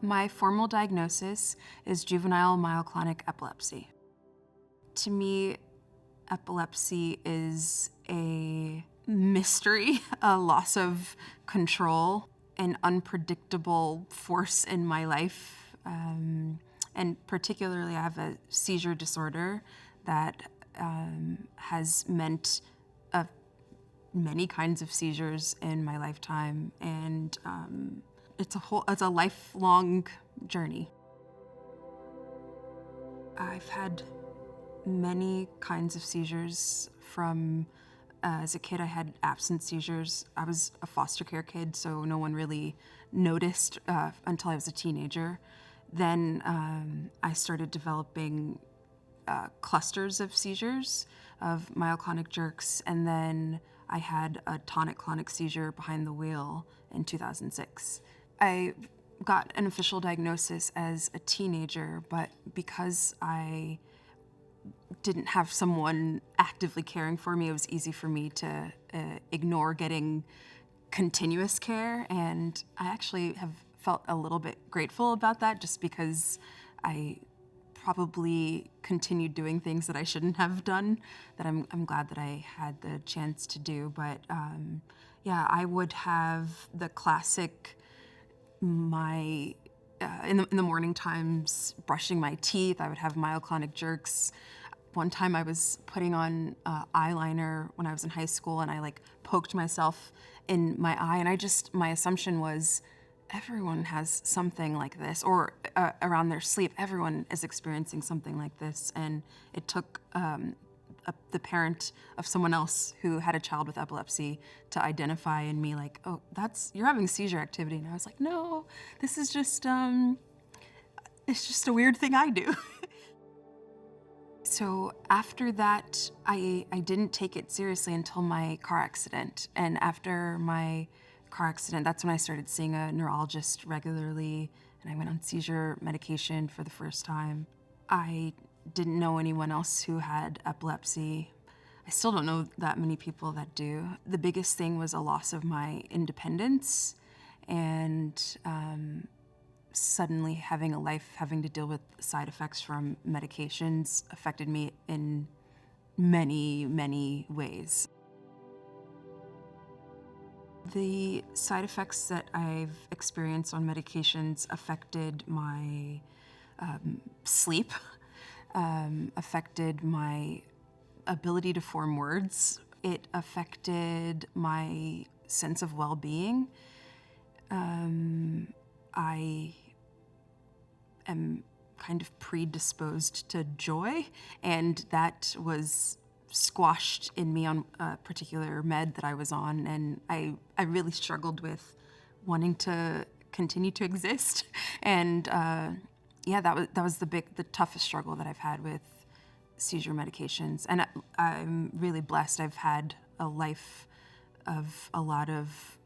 My formal diagnosis is juvenile myoclonic epilepsy. To me, epilepsy is a mystery, a loss of control, an unpredictable force in my life. And particularly, I have a seizure disorder that has meant many kinds of seizures in my lifetime, and it's a lifelong journey. I've had many kinds of seizures. From as a kid, I had absent seizures. I was a foster care kid, so no one really noticed until I was a teenager. Then I started developing clusters of seizures, of myoclonic jerks, and then I had a tonic-clonic seizure behind the wheel in 2006. I got an official diagnosis as a teenager, but because I didn't have someone actively caring for me, it was easy for me to ignore getting continuous care, and I actually have felt a little bit grateful about that, just because I probably continued doing things that I shouldn't have done, that I'm glad that I had the chance to do. But yeah, I would have the classic, in the morning times, brushing my teeth, I would have myoclonic jerks. One time I was putting on eyeliner when I was in high school, and I poked myself in my eye, and my assumption was everyone has something like this, or around their sleep, everyone is experiencing something like this. And it took the parent of someone else who had a child with epilepsy to identify in me, like, oh, you're having seizure activity. And I was like, no, this is just, it's just a weird thing I do. So after that, I didn't take it seriously until my car accident. And after my car accident, that's when I started seeing a neurologist regularly, and I went on seizure medication for the first time. I didn't know anyone else who had epilepsy. I still don't know that many people that do. The biggest thing was a loss of my independence, and suddenly having a life having to deal with side effects from medications affected me in many, many ways. The side effects that I've experienced on medications affected my sleep, affected my ability to form words. It affected my sense of well-being. I am kind of predisposed to joy, and that was squashed in me on a particular med that I was on, and I really struggled with wanting to continue to exist. And yeah, that was the toughest struggle that I've had with seizure medications. And I'm really blessed. I've had a life of a lot of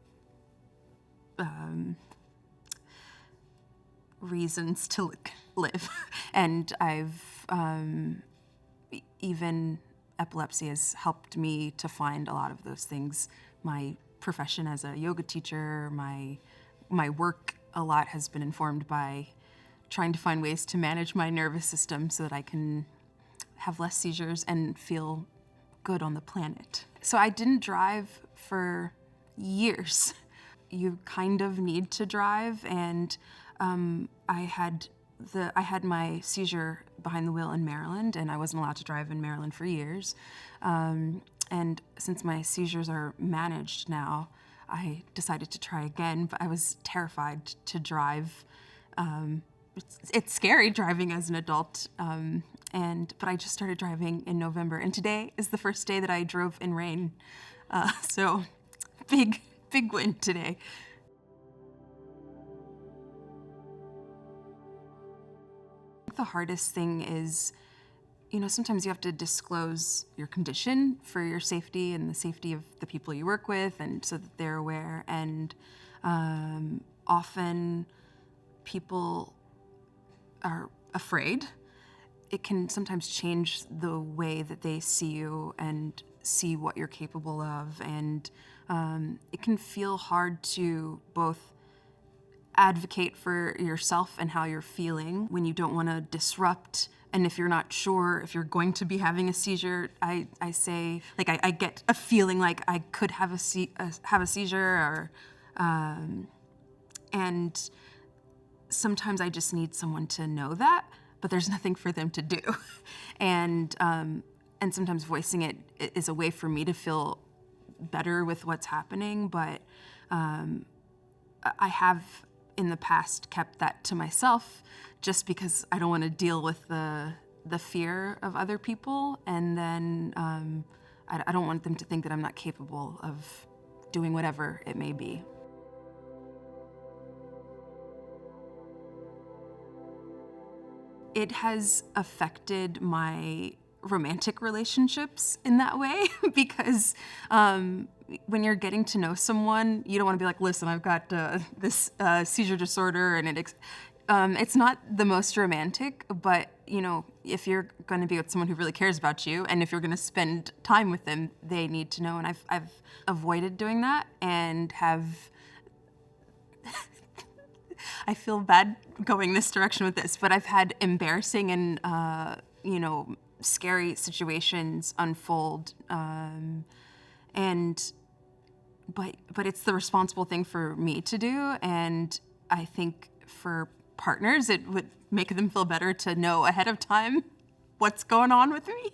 reasons to live, and even epilepsy has helped me to find a lot of those things. My profession as a yoga teacher, my work a lot has been informed by trying to find ways to manage my nervous system so that I can have less seizures and feel good on the planet. So I didn't drive for years. You kind of need to drive, and I had my seizure behind the wheel in Maryland, and I wasn't allowed to drive in Maryland for years. And since my seizures are managed now, I decided to try again, but I was terrified to drive. It's scary driving as an adult, but I just started driving in November, and today is the first day that I drove in rain. So big win today. The hardest thing is, sometimes you have to disclose your condition for your safety and the safety of the people you work with, and so that they're aware. And often people are afraid. It can sometimes change the way that they see you and see what you're capable of. And it can feel hard to both advocate for yourself and how you're feeling when you don't want to disrupt. And if you're not sure if you're going to be having a seizure, I say, like, I get a feeling like I could have a seizure, or and sometimes I just need someone to know that, but there's nothing for them to do. And sometimes voicing it is a way for me to feel better with what's happening, but I have in the past kept that to myself just because I don't want to deal with the fear of other people, and then I don't want them to think that I'm not capable of doing whatever it may be. It has affected my romantic relationships in that way because when you're getting to know someone, you don't want to be like, listen, I've got this seizure disorder, and it's not the most romantic, but if you're going to be with someone who really cares about you, and if you're going to spend time with them, they need to know. And I've avoided doing that, and have I feel bad going this direction with this, but I've had embarrassing and scary situations unfold, but it's the responsible thing for me to do, and I think for partners it would make them feel better to know ahead of time what's going on with me.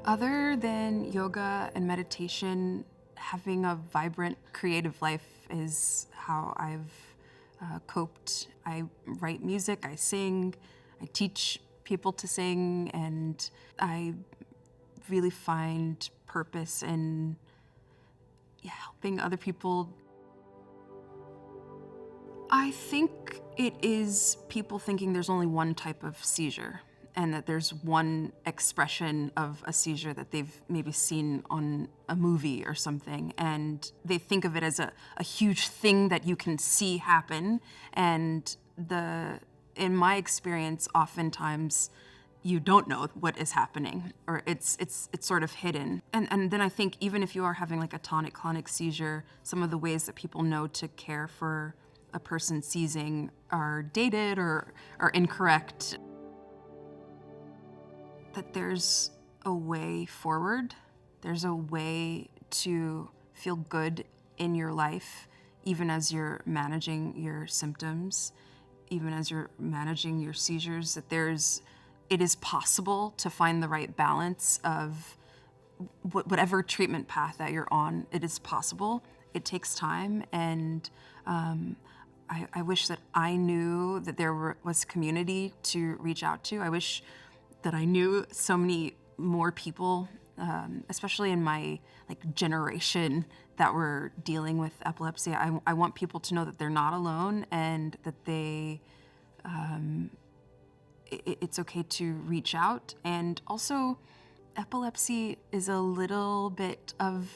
Other than yoga and meditation, having a vibrant creative life is how I've coped. I write music, I sing, I teach people to sing, and I really find purpose in helping other people. I think it is people thinking there's only one type of seizure, and that there's one expression of a seizure that they've maybe seen on a movie or something, and they think of it as a huge thing that you can see happen. And in my experience, oftentimes you don't know what is happening, or it's sort of hidden. And then I think even if you are having like a tonic-clonic seizure, some of the ways that people know to care for a person seizing are dated or incorrect. That there's a way forward. There's a way to feel good in your life, even as you're managing your symptoms, even as you're managing your seizures, that it is possible to find the right balance of whatever treatment path that you're on. It is possible. It takes time, and I wish that I knew that there was community to reach out to. I wish that I knew so many more people, especially in my generation, that were dealing with epilepsy. I want people to know that they're not alone, and that it's okay to reach out. And also, epilepsy is a little bit of,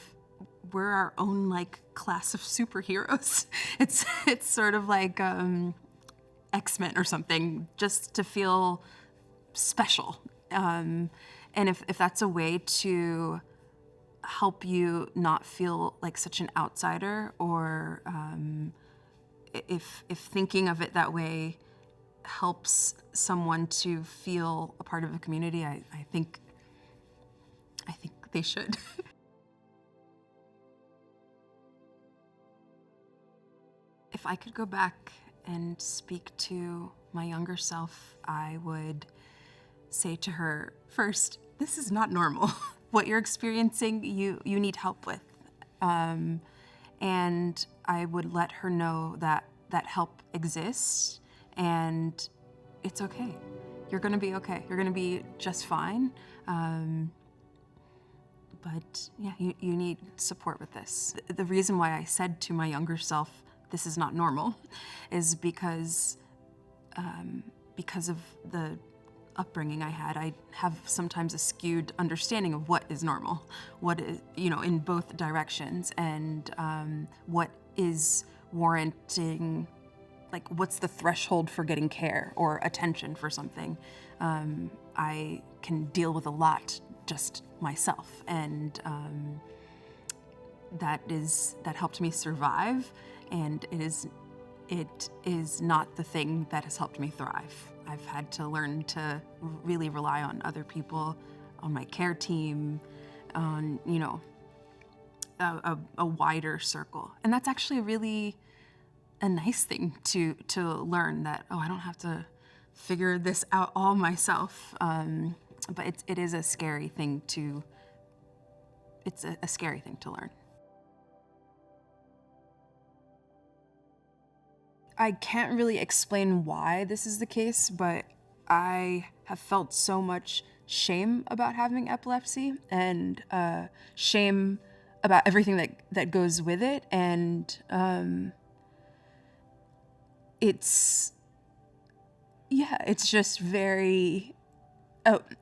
we're our own class of superheroes. It's sort of like X-Men or something, just to feel special. And if that's a way to help you not feel like such an outsider, or if thinking of it that way helps someone to feel a part of a community, I think they should. If I could go back and speak to my younger self, I would say to her, first, this is not normal. What you're experiencing, you need help with. And I would let her know that help exists, and it's okay. You're gonna be okay. You're gonna be just fine. But yeah, you need support with this. The reason why I said to my younger self, this is not normal, is because of the upbringing I had. I have sometimes a skewed understanding of what is normal, what is, in both directions, and what is warranting, what's the threshold for getting care or attention for something. I can deal with a lot just myself, and that helped me survive, and it is not the thing that has helped me thrive. I've had to learn to really rely on other people, on my care team, on, a wider circle. And that's actually really a nice thing to learn, that, oh, I don't have to figure this out all myself. But it is a scary thing to, it's a scary thing to learn. I can't really explain why this is the case, but I have felt so much shame about having epilepsy, and shame about everything that goes with it. And it's just very,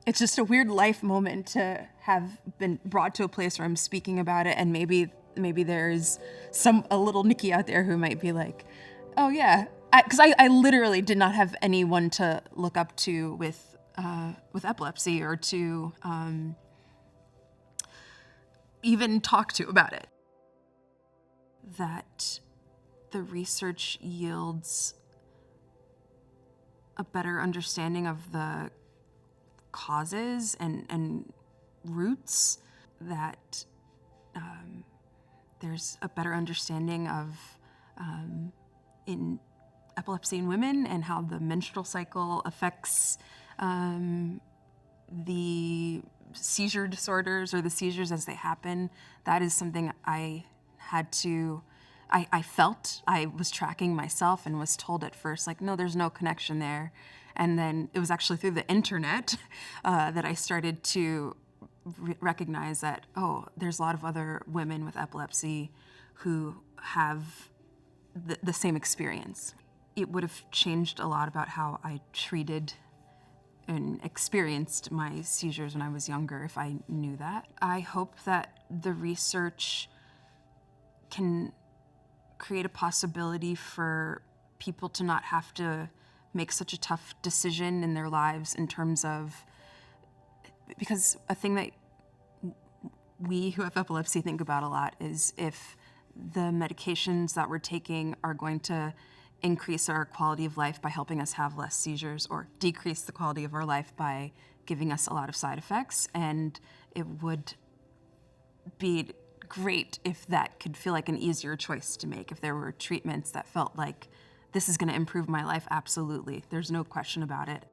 it's just a weird life moment to have been brought to a place where I'm speaking about it, and maybe there's a little Nikki out there who might be like, oh yeah, because I literally did not have anyone to look up to with epilepsy, or to even talk to about it. That the research yields a better understanding of the causes and roots, that there's a better understanding of in epilepsy in women, and how the menstrual cycle affects the seizure disorders, or the seizures as they happen. That is something I felt. I was tracking myself and was told at first, like, no, there's no connection there. And then it was actually through the internet that I started to recognize that, oh, there's a lot of other women with epilepsy who have the same experience. It would have changed a lot about how I treated and experienced my seizures when I was younger if I knew that. I hope that the research can create a possibility for people to not have to make such a tough decision in their lives, in terms of, because a thing that we who have epilepsy think about a lot is if the medications that we're taking are going to increase our quality of life by helping us have less seizures, or decrease the quality of our life by giving us a lot of side effects. And it would be great if that could feel like an easier choice to make, if there were treatments that felt like, this is going to improve my life, absolutely. There's no question about it.